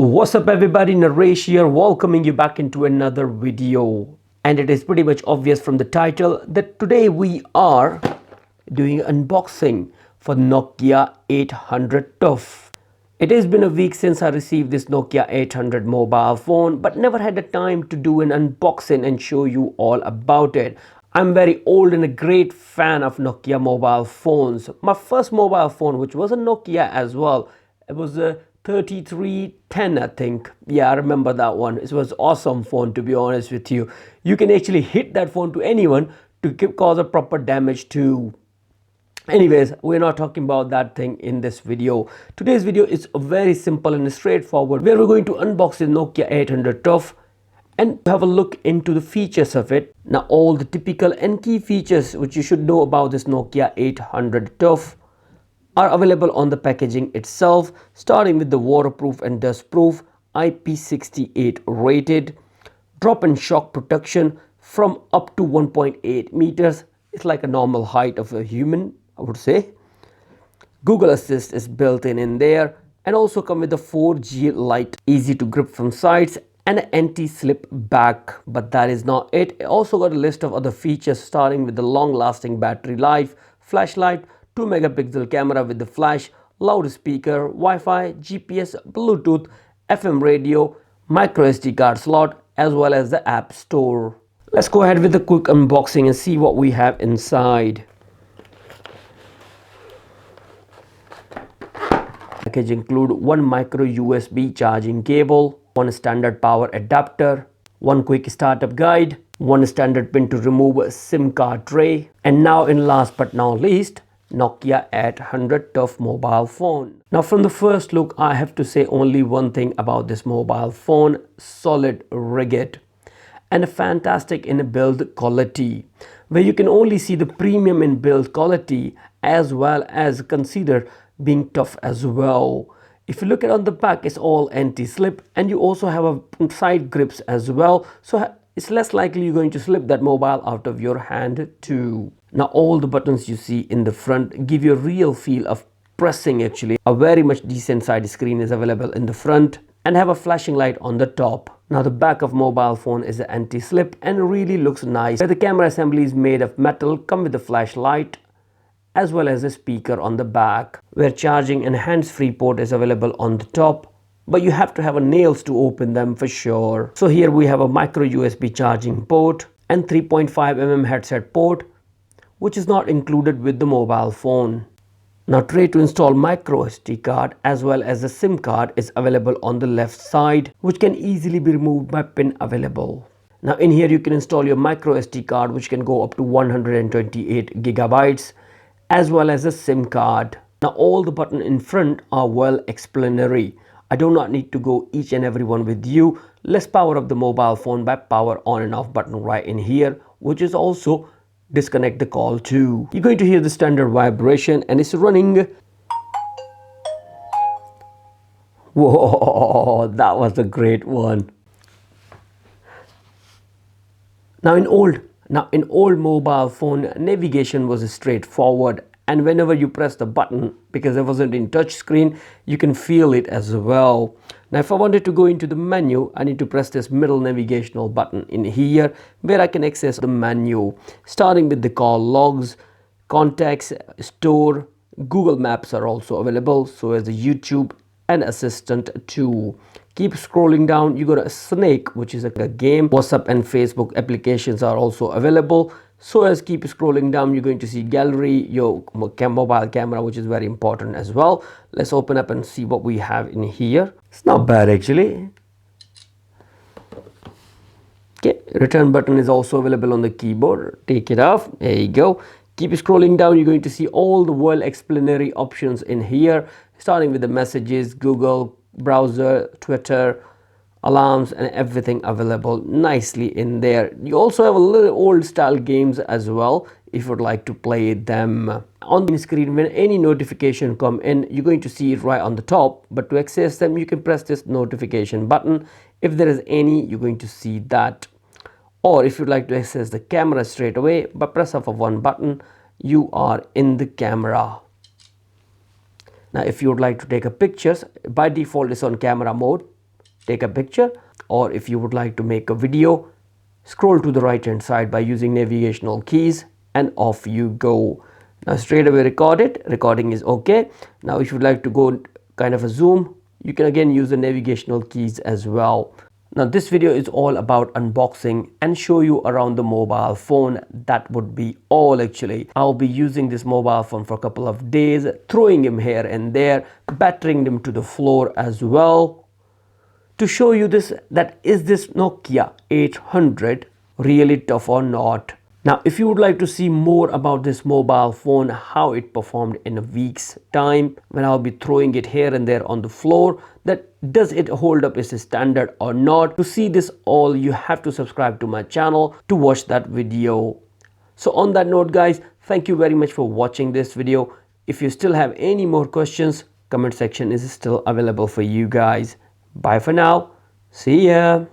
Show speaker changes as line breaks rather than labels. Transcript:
What's up everybody, Naresh here, welcoming you back into another video. And it is pretty much obvious from the title that today we are doing unboxing for Nokia 800 TUF. It has been a week since I received this Nokia 800 mobile phone, but never had the time to do an unboxing and show you all about it. I'm very old and a great fan of Nokia mobile phones. My first mobile phone, which was a Nokia as well, it was a 3310, I think. Yeah, I remember that one. It was awesome phone, to be honest with you. You can actually hit that phone to anyone to cause a proper damage to. Anyways, we're not talking about that thing in this video. Today's video is very simple and straightforward, where we're going to unbox the Nokia 800 TUF and have a look into the features of it. Now, all the typical and key features which you should know about this Nokia 800 TUF are available on the packaging itself, starting with the waterproof and dustproof, IP68 rated, drop and shock protection from up to 1.8 meters. It's like a normal height of a human, I would say. Google Assist is built in there, and also come with a 4G light, easy to grip from sides, and an anti-slip back. But that is not it. It also got a list of other features, starting with the long-lasting battery life, flashlight, 2 megapixel camera with the flash, loudspeaker, Wi-Fi, GPS, Bluetooth, FM radio, micro SD card slot, as well as the app store. Let's go ahead with a quick unboxing and see what we have inside. Package include one micro USB charging cable, one standard power adapter, one quick startup guide, one standard pin to remove a SIM card tray, and now in last but not least, Nokia 800 TUF mobile phone. Now from the first look, I have to say only one thing about this mobile phone: solid, rugged, and fantastic in build quality, where you can only see the premium in build quality as well as consider being tough as well. If you look at on the back, it's all anti-slip, and you also have a side grips as well, so it's less likely you're going to slip that mobile out of your hand too. Now all the buttons you see in the front give you a real feel of pressing. Actually, a very much decent side screen is available in the front and have a flashing light on the top. Now the back of mobile phone is anti-slip and really looks nice, where the camera assembly is made of metal, come with a flashlight as well as a speaker on the back, where charging and hands-free port is available on the top, but you have to have a nails to open them for sure. So here we have a micro USB charging port and 3.5mm headset port, which is not included with the mobile phone. Now tray to install micro SD card as well as a SIM card is available on the left side, which can easily be removed by pin available. Now in here you can install your micro SD card, which can go up to 128 gigabytes, as well as a SIM card. Now all the buttons in front are well explanatory. I do not need to go each and every one with you. Let's power up the mobile phone by power on and off button right in here, which is also disconnect the call too. You're going to hear the standard vibration, and it's running. Whoa, that was a great one. Now in old mobile phone, navigation was straightforward, and whenever you press the button, because it wasn't in touch screen, you can feel it as well. Now if I wanted to go into the menu, I need to press this middle navigational button in here, where I can access the menu, starting with the call logs, contacts, store. Google Maps are also available, so as the YouTube and Assistant too. Keep scrolling down, you got a Snake, which is a game. WhatsApp and Facebook applications are also available. So as keep scrolling down, you're going to see gallery, your mobile camera, which is very important as well. Let's open up and see what we have in here. It's not bad actually. Okay, return button is also available on the keyboard. Take it off, there you go. Keep scrolling down, you're going to see all the well explanatory options in here, starting with the messages, Google, browser, Twitter, alarms, and everything available nicely in there. You also have a little old style games as well if you'd like to play them. On the screen, when any notification come in, you're going to see it right on the top, but to access them you can press this notification button. If there is any, you're going to see that. Or if you'd like to access the camera straight away, by press of one button, you are in the camera. Now if you would like to take a pictures, by default it's on camera mode. take a picture, or if you would like to make a video, scroll to the right hand side by using navigational keys and off you go. Now straight away record it. Recording is okay. Now if you would like to go kind of a zoom, you can again use the navigational keys as well. Now this video is all about unboxing and show you around the mobile phone. That would be all actually. I'll be using this mobile phone for a couple of days, throwing him here and there, battering him to the floor as well, to show you this, that is this Nokia 800 really tough or not. Now if you would like to see more about this mobile phone, how it performed in a week's time, when I'll be throwing it here and there on the floor, that does it hold up its standard or not, to see this all you have to subscribe to my channel to watch that video. So on that note guys, thank you very much for watching this video. If you still have any more questions, comment section is still available for you guys. Bye for now. See ya.